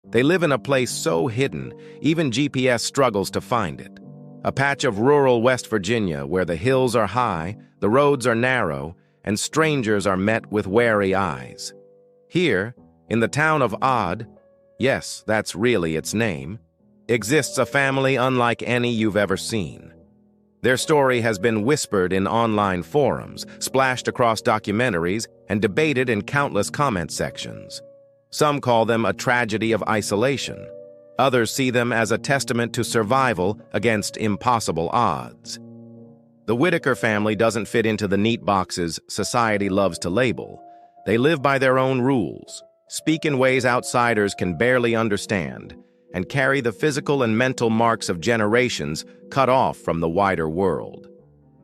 They live in a place so hidden, even GPS struggles to find it. A patch of rural West Virginia where the hills are high, the roads are narrow, and strangers are met with wary eyes. Here, in the town of Odd, yes, that's really its name, exists a family unlike any you've ever seen. Their story has been whispered in online forums, splashed across documentaries, and debated in countless comment sections. Some call them a tragedy of isolation. Others see them as a testament to survival against impossible odds. The Whittaker family doesn't fit into the neat boxes society loves to label. They live by their own rules, speak in ways outsiders can barely understand, and carry the physical and mental marks of generations cut off from the wider world.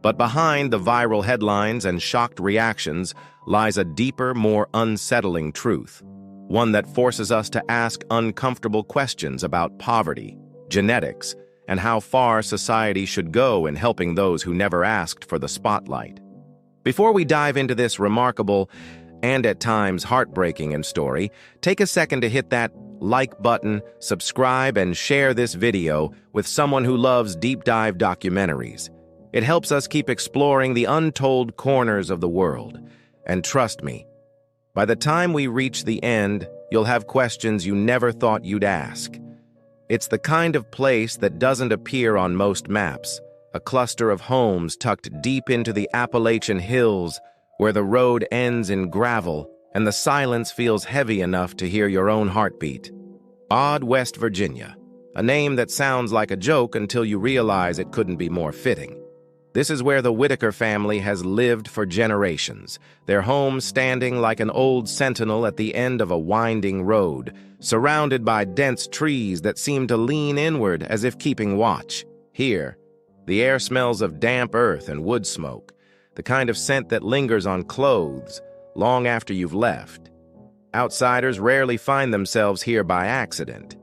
But behind the viral headlines and shocked reactions lies a deeper, more unsettling truth, one that forces us to ask uncomfortable questions about poverty, genetics, and how far society should go in helping those who never asked for the spotlight. Before we dive into this remarkable and at times heartbreaking story, take a second to hit that like button, subscribe, and share this video with someone who loves deep dive documentaries. It helps us keep exploring the untold corners of the world. And trust me, by the time we reach the end, you'll have questions you never thought you'd ask. It's the kind of place that doesn't appear on most maps, a cluster of homes tucked deep into the Appalachian Hills, where the road ends in gravel and the silence feels heavy enough to hear your own heartbeat. Odd, West Virginia, a name that sounds like a joke until you realize it couldn't be more fitting. This is where the Whittaker family has lived for generations, their home standing like an old sentinel at the end of a winding road, surrounded by dense trees that seem to lean inward as if keeping watch. Here, the air smells of damp earth and wood smoke, the kind of scent that lingers on clothes long after you've left. Outsiders rarely find themselves here by accident,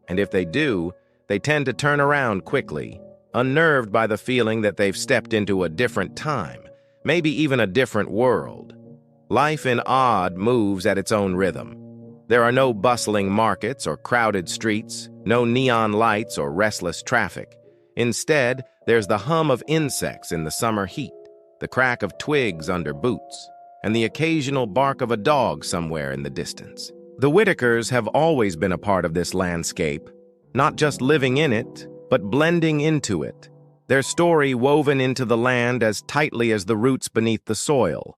and if they do, they tend to turn around quickly, unnerved by the feeling that they've stepped into a different time, maybe even a different world. Life in Odd moves at its own rhythm. There are no bustling markets or crowded streets, no neon lights or restless traffic. Instead, there's the hum of insects in the summer heat, the crack of twigs under boots, and the occasional bark of a dog somewhere in the distance. The Whittakers have always been a part of this landscape, not just living in it, but blending into it, their story woven into the land as tightly as the roots beneath the soil.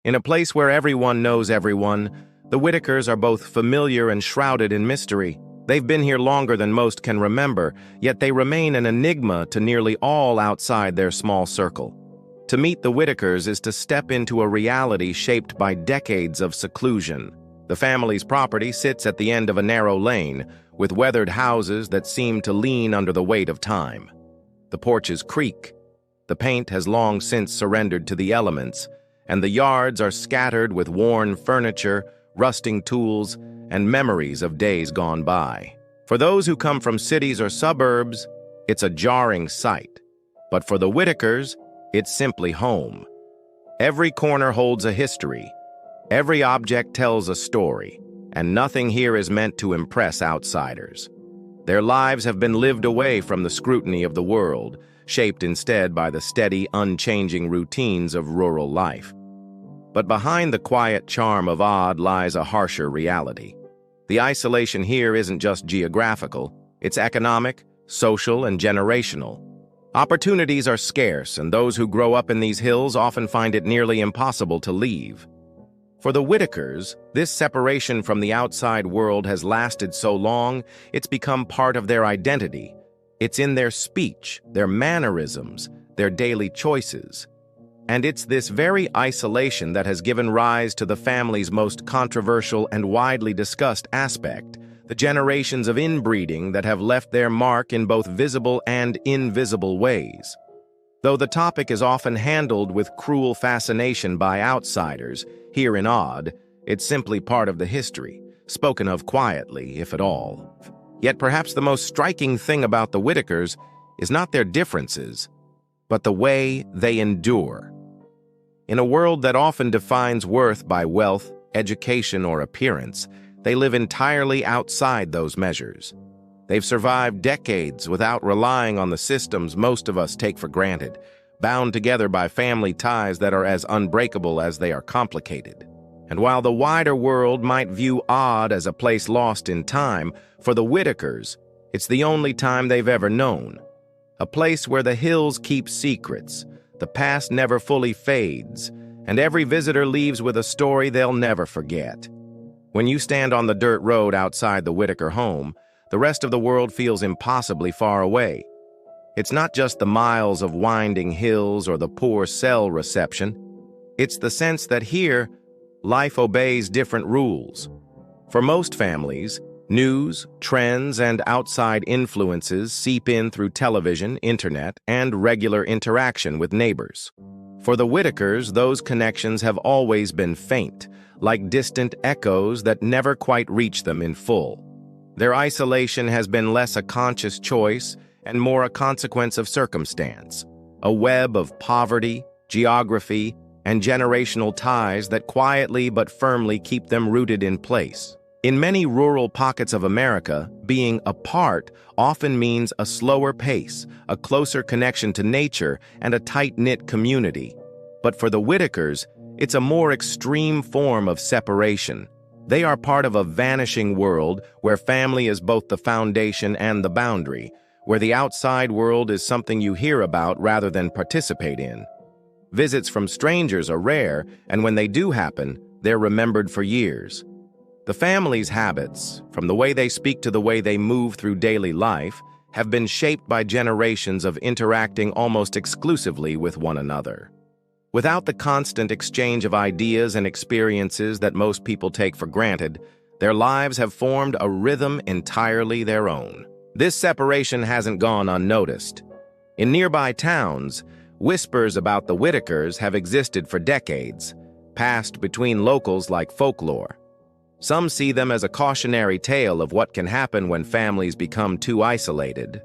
In a place where everyone knows everyone, the Whittakers are both familiar and shrouded in mystery. They've been here longer than most can remember, yet they remain an enigma to nearly all outside their small circle. To meet the Whittakers is to step into a reality shaped by decades of seclusion. The family's property sits at the end of a narrow lane, with weathered houses that seem to lean under the weight of time. The porches creak. The paint has long since surrendered to the elements, and the yards are scattered with worn furniture, rusting tools, and memories of days gone by. For those who come from cities or suburbs, it's a jarring sight. But for the Whittakers, it's simply home. Every corner holds a history. Every object tells a story, and nothing here is meant to impress outsiders. Their lives have been lived away from the scrutiny of the world, shaped instead by the steady, unchanging routines of rural life. But behind the quiet charm of Odd lies a harsher reality. The isolation here isn't just geographical, it's economic, social, and generational. Opportunities are scarce, and those who grow up in these hills often find it nearly impossible to leave. For the Whittakers, this separation from the outside world has lasted so long, it's become part of their identity. It's in their speech, their mannerisms, their daily choices. And it's this very isolation that has given rise to the family's most controversial and widely discussed aspect, the generations of inbreeding that have left their mark in both visible and invisible ways. Though the topic is often handled with cruel fascination by outsiders, here in Odd, it's simply part of the history, spoken of quietly, if at all. Yet perhaps the most striking thing about the Whittakers is not their differences, but the way they endure. In a world that often defines worth by wealth, education, or appearance, They live entirely outside those measures. They've survived decades without relying on the systems most of us take for granted, bound together by family ties that are as unbreakable as they are complicated. And while the wider world might view Odd as a place lost in time, for the Whittakers, it's the only time they've ever known. A place where the hills keep secrets, the past never fully fades, and every visitor leaves with a story they'll never forget. When you stand on the dirt road outside the Whittaker home, the rest of the world feels impossibly far away. It's not just the miles of winding hills or the poor cell reception. It's the sense that here, life obeys different rules. For most families, news, trends, and outside influences seep in through television, internet, and regular interaction with neighbors. For the Whittakers, those connections have always been faint, like distant echoes that never quite reach them in full. Their isolation has been less a conscious choice and more a consequence of circumstance, a web of poverty, geography, and generational ties that quietly but firmly keep them rooted in place. In many rural pockets of America, being apart often means a slower pace, a closer connection to nature, and a tight-knit community. But for the Whittakers, it's a more extreme form of separation. They are part of a vanishing world where family is both the foundation and the boundary, where the outside world is something you hear about rather than participate in. Visits from strangers are rare, and when they do happen, they're remembered for years. The family's habits, from the way they speak to the way they move through daily life, have been shaped by generations of interacting almost exclusively with one another. Without the constant exchange of ideas and experiences that most people take for granted, their lives have formed a rhythm entirely their own. This separation hasn't gone unnoticed. In nearby towns, whispers about the Whittakers have existed for decades, passed between locals like folklore. Some see them as a cautionary tale of what can happen when families become too isolated.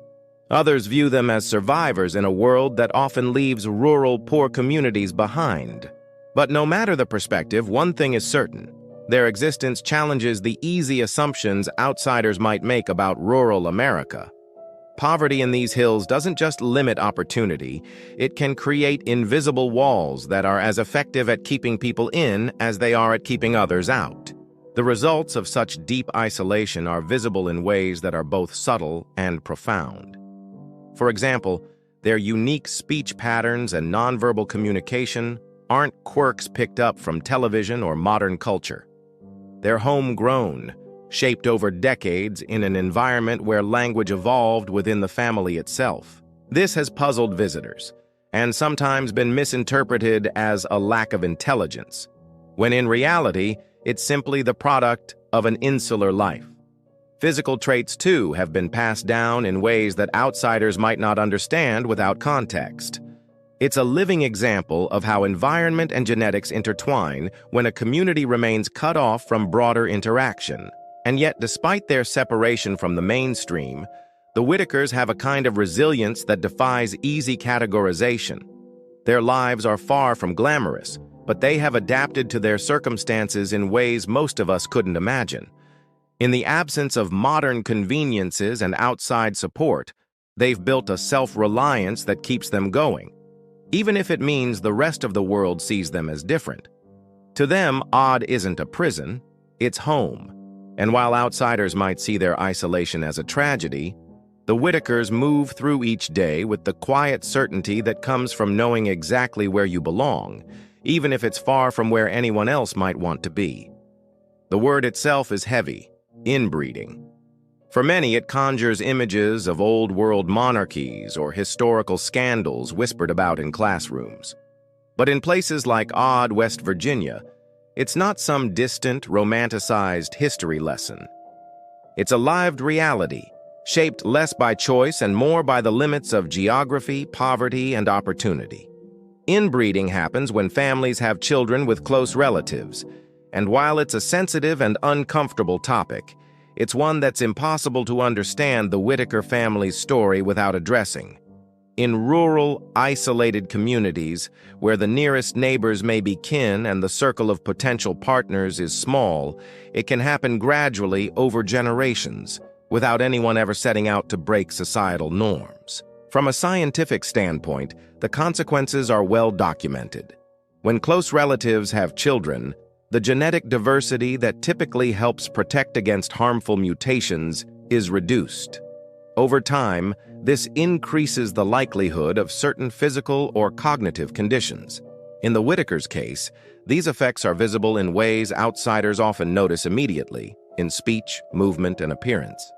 Others view them as survivors in a world that often leaves rural, poor communities behind. But no matter the perspective, one thing is certain. Their existence challenges the easy assumptions outsiders might make about rural America. Poverty in these hills doesn't just limit opportunity, it can create invisible walls that are as effective at keeping people in as they are at keeping others out. The results of such deep isolation are visible in ways that are both subtle and profound. For example, their unique speech patterns and nonverbal communication aren't quirks picked up from television or modern culture. They're homegrown, shaped over decades in an environment where language evolved within the family itself. This has puzzled visitors, and sometimes been misinterpreted as a lack of intelligence, when in reality, it's simply the product of an insular life. Physical traits, too, have been passed down in ways that outsiders might not understand without context. It's a living example of how environment and genetics intertwine when a community remains cut off from broader interaction. And yet, despite their separation from the mainstream, the Whittakers have a kind of resilience that defies easy categorization. Their lives are far from glamorous, but they have adapted to their circumstances in ways most of us couldn't imagine. In the absence of modern conveniences and outside support, they've built a self-reliance that keeps them going, even if it means the rest of the world sees them as different. To them, Odd isn't a prison, it's home. And while outsiders might see their isolation as a tragedy, the Whittakers move through each day with the quiet certainty that comes from knowing exactly where you belong, even if it's far from where anyone else might want to be. The word itself is heavy: inbreeding. For many, it conjures images of old-world monarchies or historical scandals whispered about in classrooms. But in places like Odd, West Virginia, it's not some distant, romanticized history lesson. It's a lived reality, shaped less by choice and more by the limits of geography, poverty, and opportunity. Inbreeding happens when families have children with close relatives, and while it's a sensitive and uncomfortable topic, it's one that's impossible to understand the Whittaker family's story without addressing. In rural, isolated communities, where the nearest neighbors may be kin and the circle of potential partners is small, it can happen gradually over generations, without anyone ever setting out to break societal norms. From a scientific standpoint, the consequences are well documented. When close relatives have children, the genetic diversity that typically helps protect against harmful mutations is reduced. Over time, this increases the likelihood of certain physical or cognitive conditions. In the Whittakers case, these effects are visible in ways outsiders often notice immediately, in speech, movement, and appearance.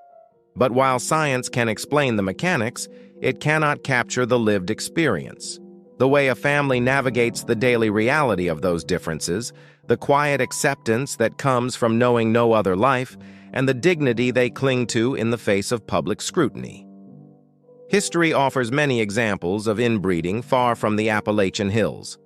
But while science can explain the mechanics, it cannot capture the lived experience. The way a family navigates the daily reality of those differences, the quiet acceptance that comes from knowing no other life, and the dignity they cling to in the face of public scrutiny. History offers many examples of inbreeding far from the Appalachian Hills.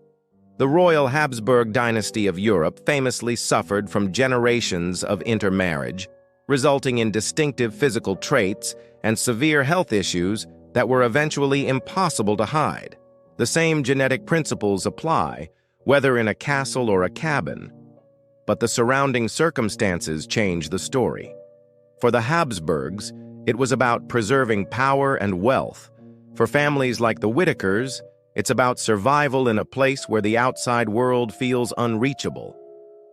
The royal Habsburg dynasty of Europe famously suffered from generations of intermarriage, resulting in distinctive physical traits and severe health issues that were eventually impossible to hide. The same genetic principles apply, whether in a castle or a cabin, but the surrounding circumstances change the story. For the Habsburgs, it was about preserving power and wealth. For families like the Whittakers, it's about survival in a place where the outside world feels unreachable.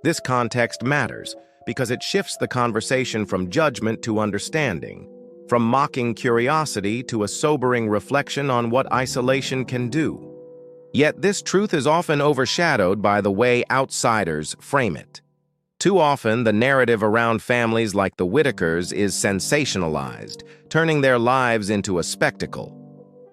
This context matters because it shifts the conversation from judgment to understanding, from mocking curiosity to a sobering reflection on what isolation can do. Yet this truth is often overshadowed by the way outsiders frame it. Too often, the narrative around families like the Whittakers is sensationalized, turning their lives into a spectacle.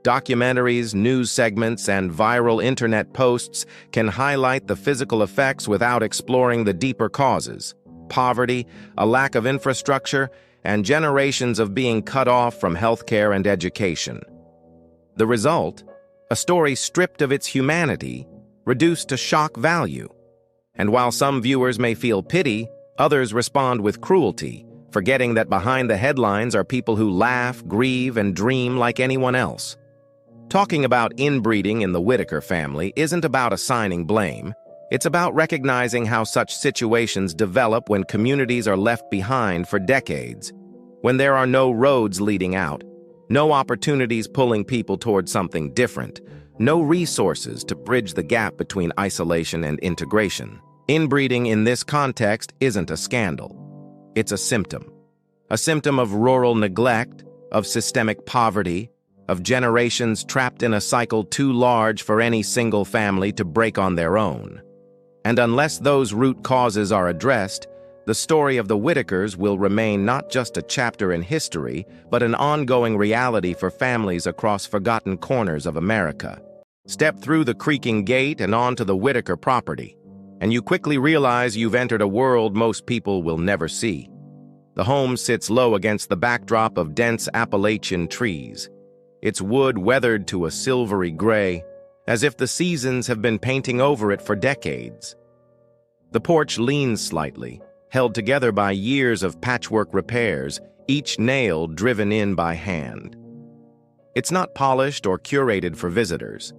Documentaries, news segments, and viral internet posts can highlight the physical effects without exploring the deeper causes: poverty, a lack of infrastructure, and generations of being cut off from healthcare and education. The result? A story stripped of its humanity, reduced to shock value. And while some viewers may feel pity, others respond with cruelty, forgetting that behind the headlines are people who laugh, grieve, and dream like anyone else. Talking about inbreeding in the Whittaker family isn't about assigning blame. It's about recognizing how such situations develop when communities are left behind for decades, when there are no roads leading out, no opportunities pulling people toward something different, no resources to bridge the gap between isolation and integration. Inbreeding in this context isn't a scandal. It's a symptom of rural neglect, of systemic poverty, of generations trapped in a cycle too large for any single family to break on their own. And unless those root causes are addressed, the story of the Whittakers will remain not just a chapter in history, but an ongoing reality for families across forgotten corners of America. Step through the creaking gate and onto the Whittaker property, and you quickly realize you've entered a world most people will never see. The home sits low against the backdrop of dense Appalachian trees, its wood weathered to a silvery gray, as if the seasons have been painting over it for decades. The porch leans slightly, held together by years of patchwork repairs, each nail driven in by hand. It's not polished or curated for visitors.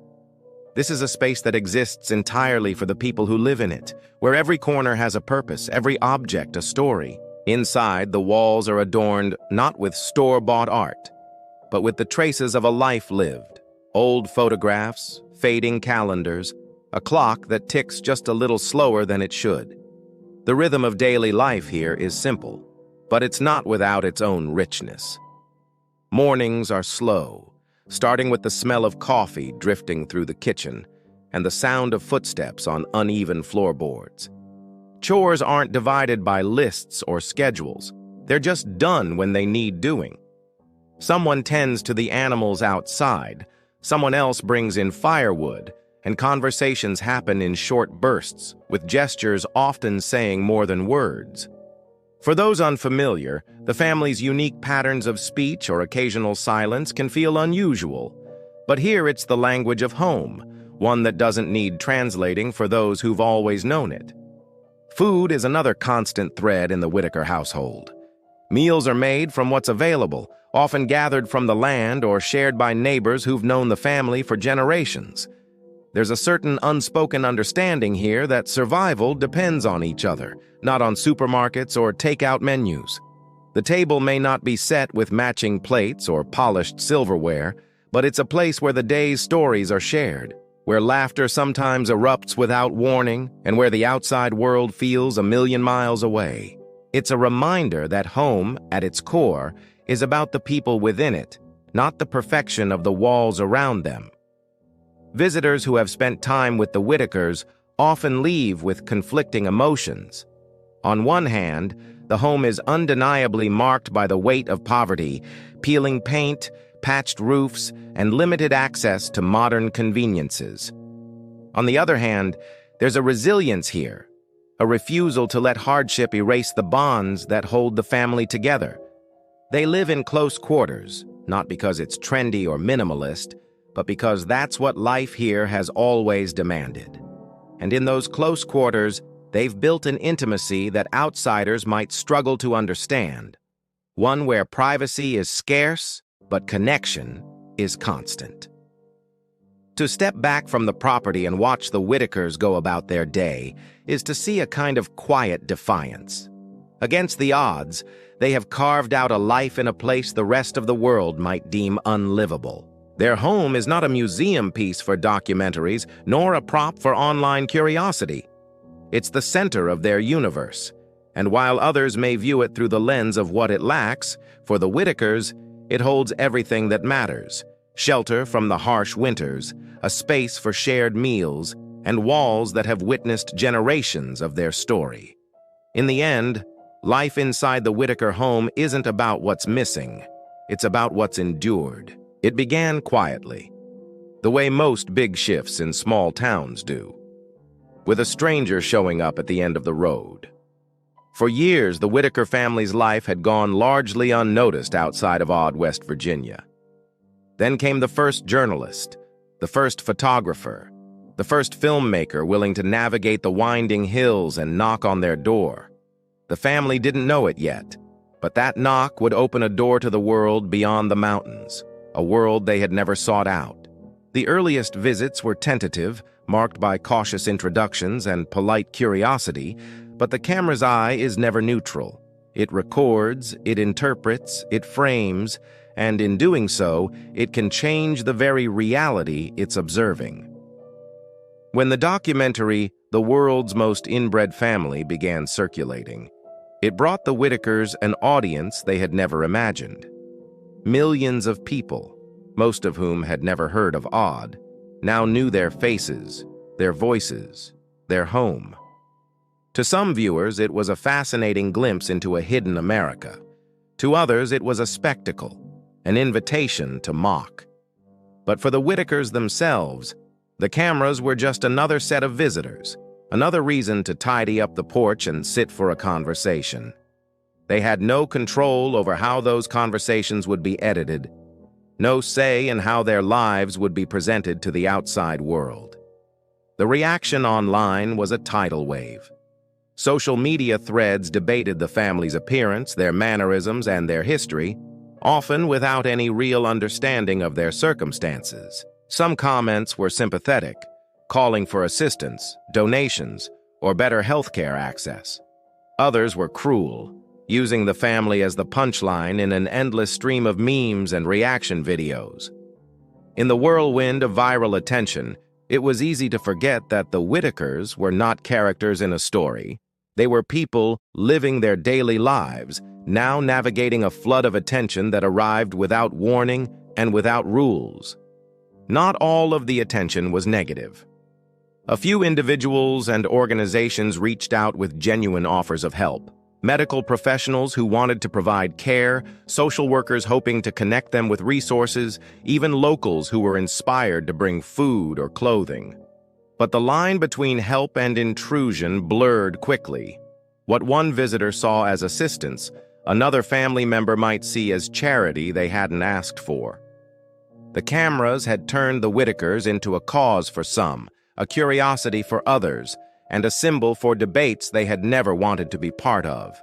This is a space that exists entirely for the people who live in it, where every corner has a purpose, every object a story. Inside, the walls are adorned not with store-bought art, but with the traces of a life lived. Old photographs, fading calendars, a clock that ticks just a little slower than it should. The rhythm of daily life here is simple, but it's not without its own richness. Mornings are slow, starting with the smell of coffee drifting through the kitchen and the sound of footsteps on uneven floorboards. Chores aren't divided by lists or schedules. They're just done when they need doing. Someone tends to the animals outside, someone else brings in firewood, and conversations happen in short bursts, with gestures often saying more than words. For those unfamiliar, the family's unique patterns of speech or occasional silence can feel unusual, but here it's the language of home, one that doesn't need translating for those who've always known it. Food is another constant thread in the Whittaker household. Meals are made from what's available, often gathered from the land or shared by neighbors who've known the family for generations. There's a certain unspoken understanding here that survival depends on each other, not on supermarkets or takeout menus. The table may not be set with matching plates or polished silverware, but it's a place where the day's stories are shared, where laughter sometimes erupts without warning, and where the outside world feels a million miles away. It's a reminder that home, at its core, is about the people within it, not the perfection of the walls around them. Visitors who have spent time with the Whittakers often leave with conflicting emotions. On one hand, the home is undeniably marked by the weight of poverty, peeling paint, patched roofs, and limited access to modern conveniences. On the other hand, there's a resilience here, a refusal to let hardship erase the bonds that hold the family together. They live in close quarters, not because it's trendy or minimalist, but because that's what life here has always demanded. And in those close quarters, they've built an intimacy that outsiders might struggle to understand, one where privacy is scarce, but connection is constant. To step back from the property and watch the Whittakers go about their day is to see a kind of quiet defiance. Against the odds, they have carved out a life in a place the rest of the world might deem unlivable. Their home is not a museum piece for documentaries, nor a prop for online curiosity. It's the center of their universe, and while others may view it through the lens of what it lacks, for the Whittakers, it holds everything that matters: shelter from the harsh winters, a space for shared meals, and walls that have witnessed generations of their story. In the end, life inside the Whittaker home isn't about what's missing. It's about what's endured. It began quietly, the way most big shifts in small towns do, with a stranger showing up at the end of the road. For years, the Whittaker family's life had gone largely unnoticed outside of odd West Virginia. Then came the first journalist, the first photographer, the first filmmaker willing to navigate the winding hills and knock on their door. The family didn't know it yet, but that knock would open a door to the world beyond the mountains, a world they had never sought out. The earliest visits were tentative, marked by cautious introductions and polite curiosity, but the camera's eye is never neutral. It records, it interprets, it frames, and in doing so, it can change the very reality it's observing. When the documentary, The World's Most Inbred Family, began circulating, it brought the Whittakers an audience they had never imagined. Millions of people, most of whom had never heard of Odd, now knew their faces, their voices, their home. To some viewers, it was a fascinating glimpse into a hidden America. To others, it was a spectacle, an invitation to mock. But for the Whittakers themselves, the cameras were just another set of visitors, another reason to tidy up the porch and sit for a conversation. They had no control over how those conversations would be edited, no say in how their lives would be presented to the outside world. The reaction online was a tidal wave. Social media threads debated the family's appearance, their mannerisms, and their history, often without any real understanding of their circumstances. Some comments were sympathetic, calling for assistance, donations, or better healthcare access. Others were cruel, using the family as the punchline in an endless stream of memes and reaction videos. In the whirlwind of viral attention, it was easy to forget that the Whittakers were not characters in a story. They were people living their daily lives, now navigating a flood of attention that arrived without warning and without rules. Not all of the attention was negative. A few individuals and organizations reached out with genuine offers of help. Medical professionals who wanted to provide care, social workers hoping to connect them with resources, even locals who were inspired to bring food or clothing. But the line between help and intrusion blurred quickly. What one visitor saw as assistance, another family member might see as charity they hadn't asked for. The cameras had turned the Whittakers into a cause for some, a curiosity for others, and a symbol for debates they had never wanted to be part of.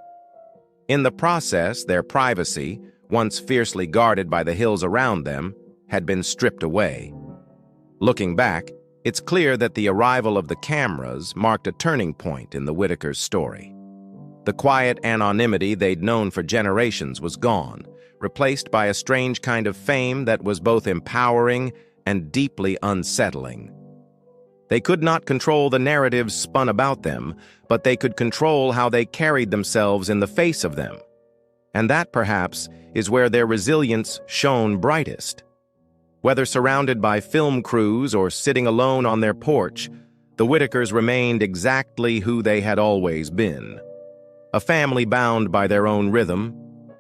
In the process, their privacy, once fiercely guarded by the hills around them, had been stripped away. Looking back, it's clear that the arrival of the cameras marked a turning point in the Whittakers' story. The quiet anonymity they'd known for generations was gone, replaced by a strange kind of fame that was both empowering and deeply unsettling. They could not control the narratives spun about them, but they could control how they carried themselves in the face of them. And that, perhaps, is where their resilience shone brightest. Whether surrounded by film crews or sitting alone on their porch, the Whittakers remained exactly who they had always been. A family bound by their own rhythm,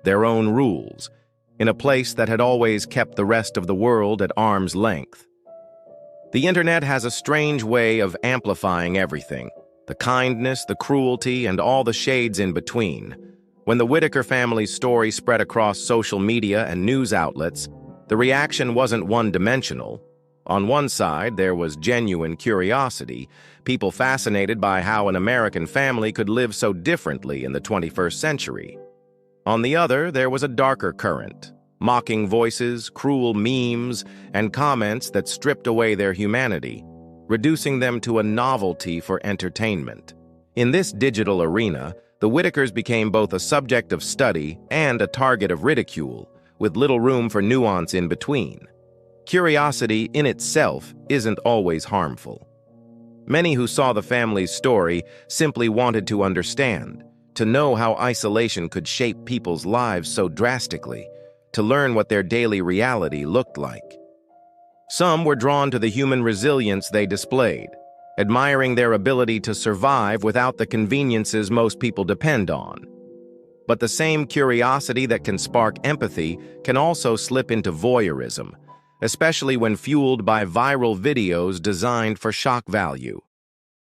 their own rules, in a place that had always kept the rest of the world at arm's length. The internet has a strange way of amplifying everything, the kindness, the cruelty, and all the shades in between. When the Whittaker family's story spread across social media and news outlets, the reaction wasn't one-dimensional. On one side, there was genuine curiosity, people fascinated by how an American family could live so differently in the 21st century. On the other, there was a darker current, mocking voices, cruel memes, and comments that stripped away their humanity, reducing them to a novelty for entertainment. In this digital arena, the Whittakers became both a subject of study and a target of ridicule, with little room for nuance in between. Curiosity in itself isn't always harmful. Many who saw the family's story simply wanted to understand, to know how isolation could shape people's lives so drastically, to learn what their daily reality looked like. Some were drawn to the human resilience they displayed, admiring their ability to survive without the conveniences most people depend on. But the same curiosity that can spark empathy can also slip into voyeurism, especially when fueled by viral videos designed for shock value.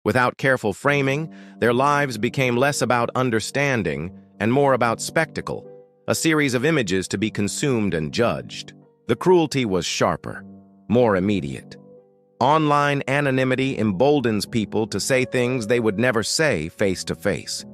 Without careful framing, their lives became less about understanding and more about spectacle, a series of images to be consumed and judged. The cruelty was sharper, more immediate. Online anonymity emboldens people to say things they would never say face to face.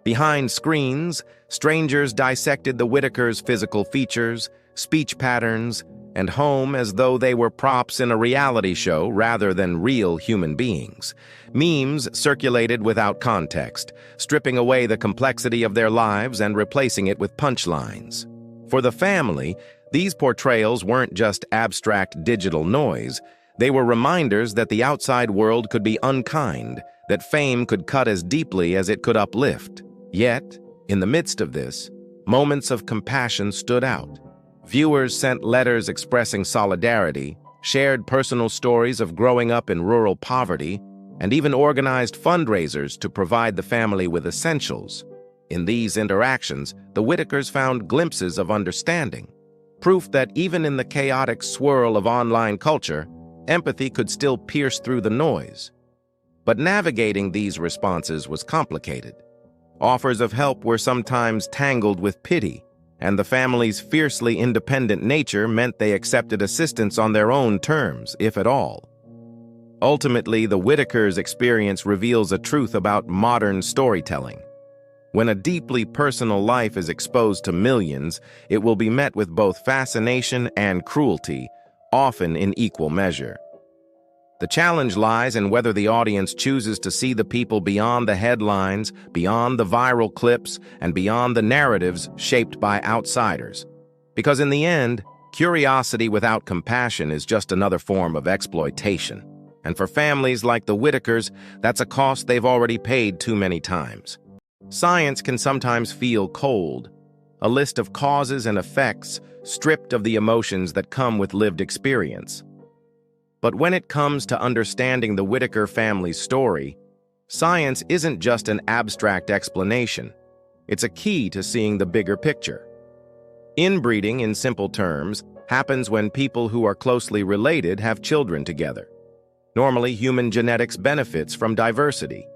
Behind screens, strangers dissected the Whittakers' physical features, speech patterns, and home as though they were props in a reality show rather than real human beings. Memes circulated without context, stripping away the complexity of their lives and replacing it with punchlines. For the family, these portrayals weren't just abstract digital noise. They were reminders that the outside world could be unkind, that fame could cut as deeply as it could uplift. Yet, in the midst of this, moments of compassion stood out. Viewers sent letters expressing solidarity, shared personal stories of growing up in rural poverty, and even organized fundraisers to provide the family with essentials. In these interactions, the Whittakers found glimpses of understanding, proof that even in the chaotic swirl of online culture, empathy could still pierce through the noise. But navigating these responses was complicated. Offers of help were sometimes tangled with pity, and the family's fiercely independent nature meant they accepted assistance on their own terms, if at all. Ultimately, the Whittakers' experience reveals a truth about modern storytelling. When a deeply personal life is exposed to millions, it will be met with both fascination and cruelty, often in equal measure. The challenge lies in whether the audience chooses to see the people beyond the headlines, beyond the viral clips, and beyond the narratives shaped by outsiders. Because in the end, curiosity without compassion is just another form of exploitation. And for families like the Whittakers, that's a cost they've already paid too many times. Science can sometimes feel cold, a list of causes and effects stripped of the emotions that come with lived experience. But when it comes to understanding the Whittaker family's story, science isn't just an abstract explanation. It's a key to seeing the bigger picture. Inbreeding, in simple terms, happens when people who are closely related have children together. Normally, human genetics benefits from diversity,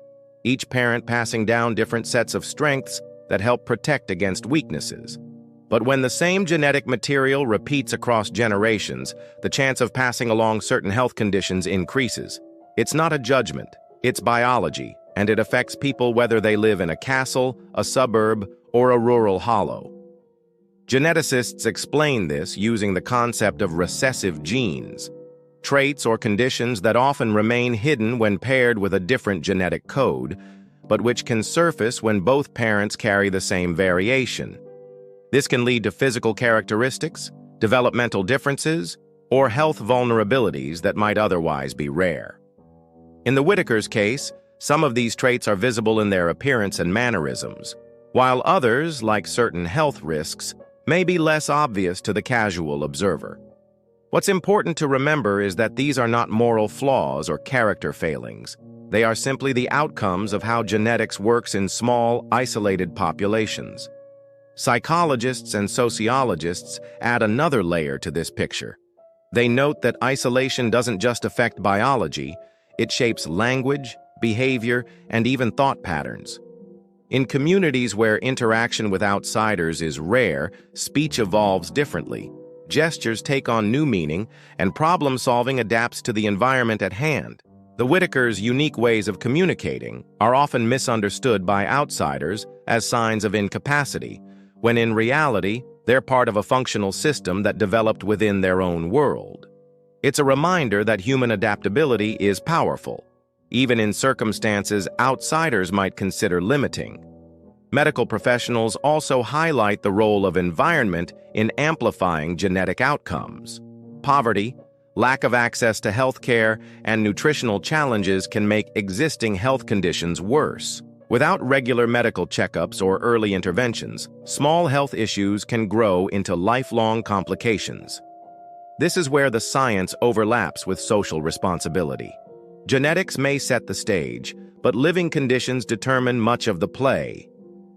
each parent passing down different sets of strengths that help protect against weaknesses. But when the same genetic material repeats across generations, the chance of passing along certain health conditions increases. It's not a judgment, it's biology, and it affects people whether they live in a castle, a suburb, or a rural hollow. Geneticists explain this using the concept of recessive genes, traits or conditions that often remain hidden when paired with a different genetic code, but which can surface when both parents carry the same variation. This can lead to physical characteristics, developmental differences, or health vulnerabilities that might otherwise be rare. In the Whittakers' case, some of these traits are visible in their appearance and mannerisms, while others, like certain health risks, may be less obvious to the casual observer. What's important to remember is that these are not moral flaws or character failings. They are simply the outcomes of how genetics works in small, isolated populations. Psychologists and sociologists add another layer to this picture. They note that isolation doesn't just affect biology, it shapes language, behavior, and even thought patterns. In communities where interaction with outsiders is rare, speech evolves differently. Gestures take on new meaning, and problem-solving adapts to the environment at hand. The Whittakers' unique ways of communicating are often misunderstood by outsiders as signs of incapacity, when in reality, they're part of a functional system that developed within their own world. It's a reminder that human adaptability is powerful, even in circumstances outsiders might consider limiting. Medical professionals also highlight the role of environment in amplifying genetic outcomes. Poverty, lack of access to health care, and nutritional challenges can make existing health conditions worse. Without regular medical checkups or early interventions, small health issues can grow into lifelong complications. This is where the science overlaps with social responsibility. Genetics may set the stage, but living conditions determine much of the play.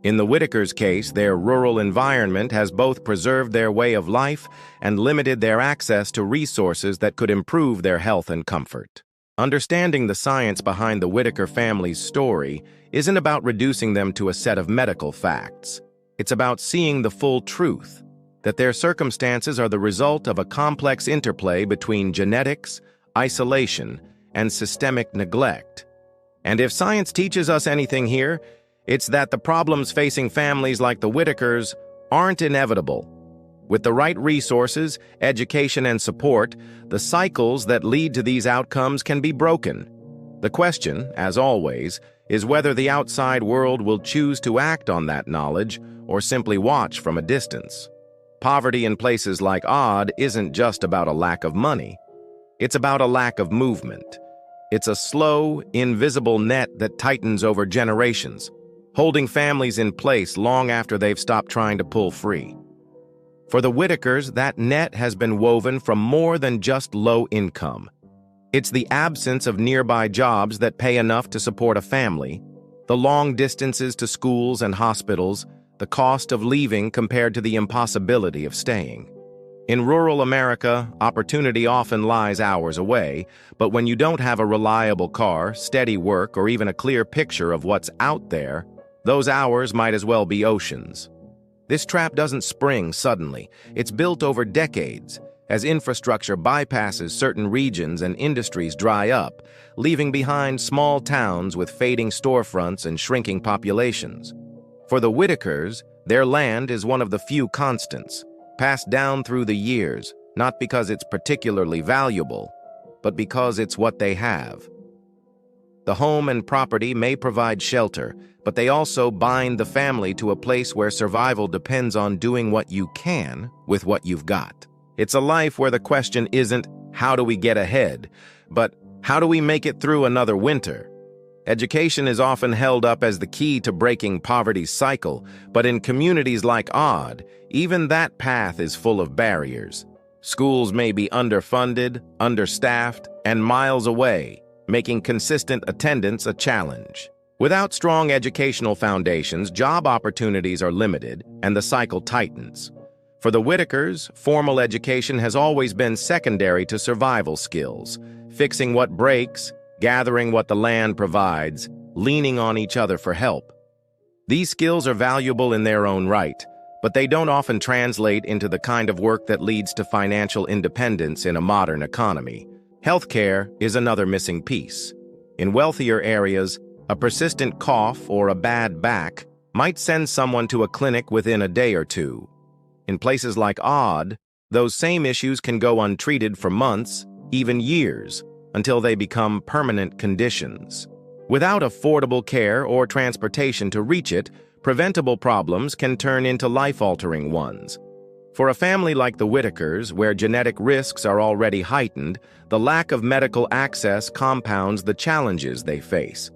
In the Whittakers' case, their rural environment has both preserved their way of life and limited their access to resources that could improve their health and comfort. Understanding the science behind the Whittaker family's story isn't about reducing them to a set of medical facts. It's about seeing the full truth, that their circumstances are the result of a complex interplay between genetics, isolation, and systemic neglect. And if science teaches us anything here, it's that the problems facing families like the Whittakers aren't inevitable. With the right resources, education, and support, the cycles that lead to these outcomes can be broken. The question, as always, is whether the outside world will choose to act on that knowledge or simply watch from a distance. Poverty in places like Odd isn't just about a lack of money. It's about a lack of movement. It's a slow, invisible net that tightens over generations, holding families in place long after they've stopped trying to pull free. For the Whittakers, that net has been woven from more than just low income. It's the absence of nearby jobs that pay enough to support a family, the long distances to schools and hospitals, the cost of leaving compared to the impossibility of staying. In rural America, opportunity often lies hours away, but when you don't have a reliable car, steady work, or even a clear picture of what's out there, those hours might as well be oceans. This trap doesn't spring suddenly. It's built over decades, as infrastructure bypasses certain regions and industries dry up, leaving behind small towns with fading storefronts and shrinking populations. For the Whittakers, their land is one of the few constants, passed down through the years, not because it's particularly valuable, but because it's what they have. The home and property may provide shelter, but they also bind the family to a place where survival depends on doing what you can with what you've got. It's a life where the question isn't, how do we get ahead, but how do we make it through another winter? Education is often held up as the key to breaking poverty's cycle, but in communities like Odd, even that path is full of barriers. Schools may be underfunded, understaffed, and miles away, making consistent attendance a challenge. Without strong educational foundations, job opportunities are limited, and the cycle tightens. For the Whittakers, formal education has always been secondary to survival skills, fixing what breaks, gathering what the land provides, leaning on each other for help. These skills are valuable in their own right, but they don't often translate into the kind of work that leads to financial independence in a modern economy. Healthcare is another missing piece. In wealthier areas, a persistent cough or a bad back might send someone to a clinic within a day or two. In places like Odd, those same issues can go untreated for months, even years, until they become permanent conditions. Without affordable care or transportation to reach it, preventable problems can turn into life-altering ones. For a family like the Whittakers, where genetic risks are already heightened, the lack of medical access compounds the challenges they face.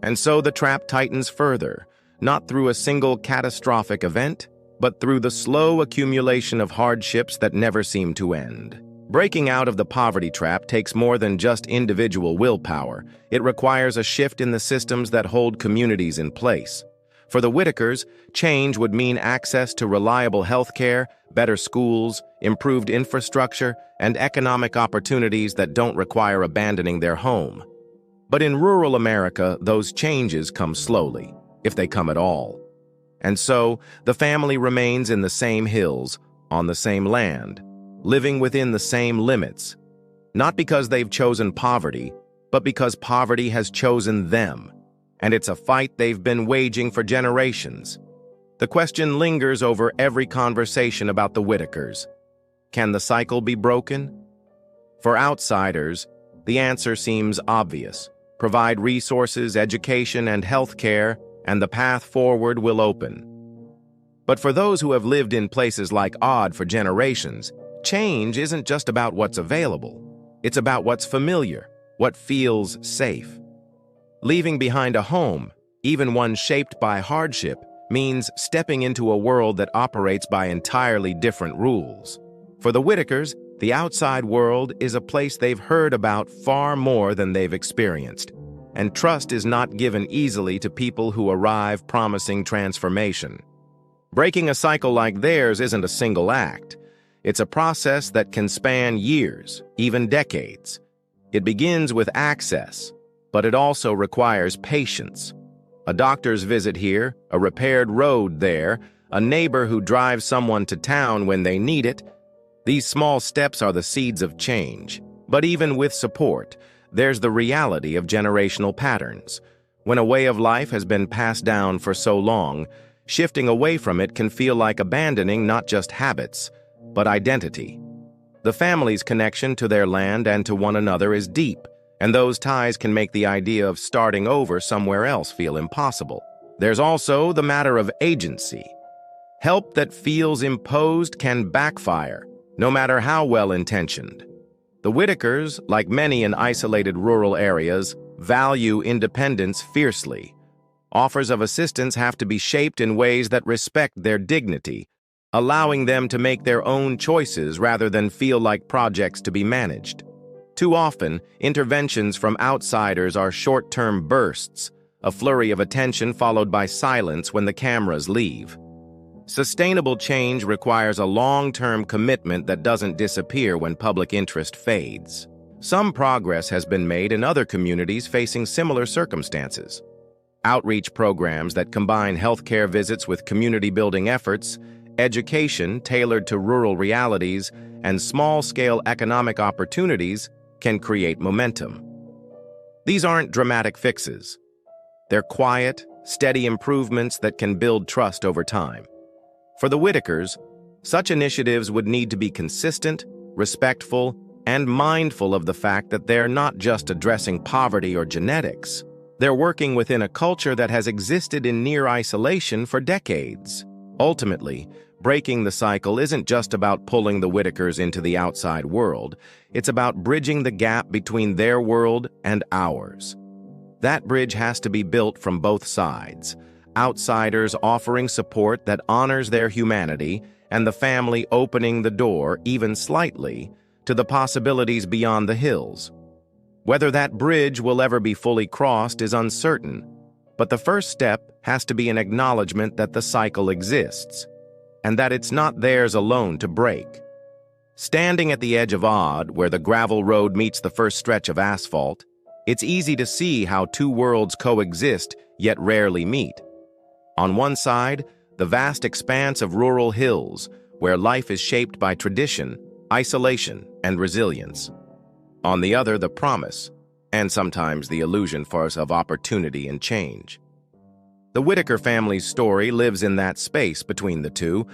And so the trap tightens further, not through a single catastrophic event, but through the slow accumulation of hardships that never seem to end. Breaking out of the poverty trap takes more than just individual willpower. It requires a shift in the systems that hold communities in place. For the Whittakers, change would mean access to reliable health care, better schools, improved infrastructure, and economic opportunities that don't require abandoning their home. But in rural America, those changes come slowly, if they come at all. And so, the family remains in the same hills, on the same land, living within the same limits, not because they've chosen poverty, but because poverty has chosen them, and it's a fight they've been waging for generations. The question lingers over every conversation about the Whittakers. Can the cycle be broken? For outsiders, the answer seems obvious. Provide resources, education, and health care, and the path forward will open. But for those who have lived in places like Odd for generations, change isn't just about what's available. It's about what's familiar, what feels safe. Leaving behind a home, even one shaped by hardship, means stepping into a world that operates by entirely different rules. For the Whittakers, the outside world is a place they've heard about far more than they've experienced, and trust is not given easily to people who arrive promising transformation. Breaking a cycle like theirs isn't a single act. It's a process that can span years, even decades. It begins with access, but it also requires patience. A doctor's visit here, a repaired road there, a neighbor who drives someone to town when they need it. These small steps are the seeds of change. But even with support, there's the reality of generational patterns. When a way of life has been passed down for so long, shifting away from it can feel like abandoning not just habits, but identity. The family's connection to their land and to one another is deep, and those ties can make the idea of starting over somewhere else feel impossible. There's also the matter of agency. Help that feels imposed can backfire, no matter how well-intentioned. The Whittakers, like many in isolated rural areas, value independence fiercely. Offers of assistance have to be shaped in ways that respect their dignity, allowing them to make their own choices rather than feel like projects to be managed. Too often, interventions from outsiders are short-term bursts, a flurry of attention followed by silence when the cameras leave. Sustainable change requires a long-term commitment that doesn't disappear when public interest fades. Some progress has been made in other communities facing similar circumstances. Outreach programs that combine healthcare visits with community-building efforts, education tailored to rural realities, and small-scale economic opportunities can create momentum. These aren't dramatic fixes. They're quiet, steady improvements that can build trust over time. For the Whittakers, such initiatives would need to be consistent, respectful, and mindful of the fact that they're not just addressing poverty or genetics. They're working within a culture that has existed in near isolation for decades. Ultimately, breaking the cycle isn't just about pulling the Whittakers into the outside world. It's about bridging the gap between their world and ours. That bridge has to be built from both sides. Outsiders offering support that honors their humanity, and the family opening the door, even slightly, to the possibilities beyond the hills. Whether that bridge will ever be fully crossed is uncertain, but the first step has to be an acknowledgement that the cycle exists, and that it's not theirs alone to break. Standing at the edge of Odd, where the gravel road meets the first stretch of asphalt, it's easy to see how two worlds coexist yet rarely meet. On one side, the vast expanse of rural hills, where life is shaped by tradition, isolation, and resilience. On the other, the promise, and sometimes the illusion for us of opportunity and change. The Whittaker family's story lives in that space between the two,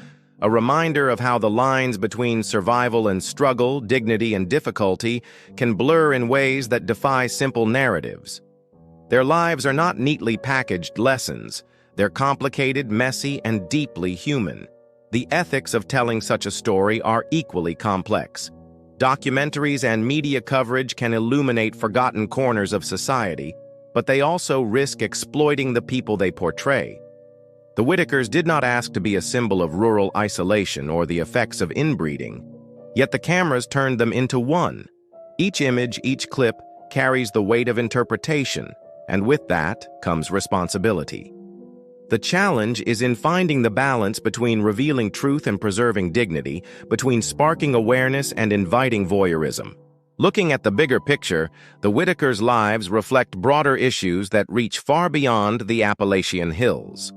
a reminder of how the lines between survival and struggle, dignity and difficulty can blur in ways that defy simple narratives. Their lives are not neatly packaged lessons. They're complicated, messy, and deeply human. The ethics of telling such a story are equally complex. Documentaries and media coverage can illuminate forgotten corners of society, but they also risk exploiting the people they portray. The Whittakers did not ask to be a symbol of rural isolation or the effects of inbreeding, yet the cameras turned them into one. Each image, each clip, carries the weight of interpretation, and with that comes responsibility. The challenge is in finding the balance between revealing truth and preserving dignity, between sparking awareness and inviting voyeurism. Looking at the bigger picture, the Whittakers' lives reflect broader issues that reach far beyond the Appalachian Hills.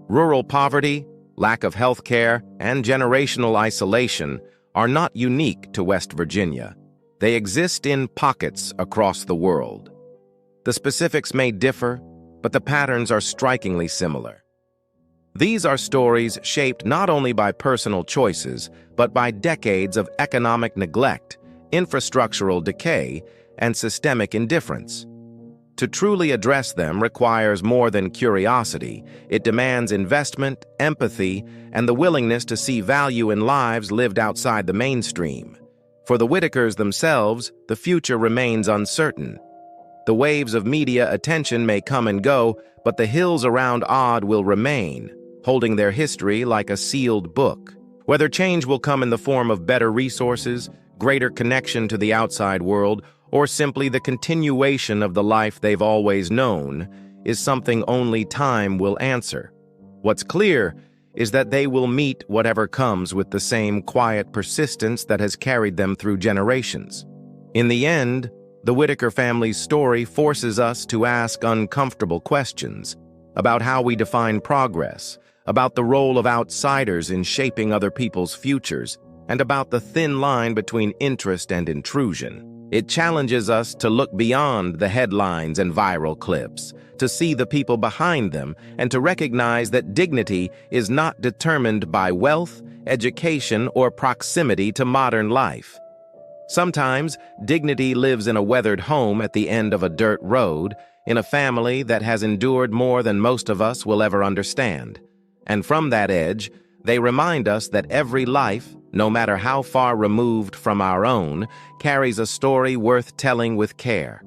Rural poverty, lack of health care, and generational isolation are not unique to West Virginia. They exist in pockets across the world. The specifics may differ, but the patterns are strikingly similar. These are stories shaped not only by personal choices, but by decades of economic neglect, infrastructural decay, and systemic indifference. To truly address them requires more than curiosity. It demands investment, empathy, and the willingness to see value in lives lived outside the mainstream. For the Whittakers themselves, the future remains uncertain. The waves of media attention may come and go, but the hills around Odd will remain, holding their history like a sealed book. Whether change will come in the form of better resources, greater connection to the outside world, or simply the continuation of the life they've always known, is something only time will answer. What's clear is that they will meet whatever comes with the same quiet persistence that has carried them through generations. In the end, the Whittaker family's story forces us to ask uncomfortable questions about how we define progress, about the role of outsiders in shaping other people's futures, and about the thin line between interest and intrusion. It challenges us to look beyond the headlines and viral clips, to see the people behind them, and to recognize that dignity is not determined by wealth, education, or proximity to modern life. Sometimes, dignity lives in a weathered home at the end of a dirt road, in a family that has endured more than most of us will ever understand. And from that edge, they remind us that every life, no matter how far removed from our own, carries a story worth telling with care.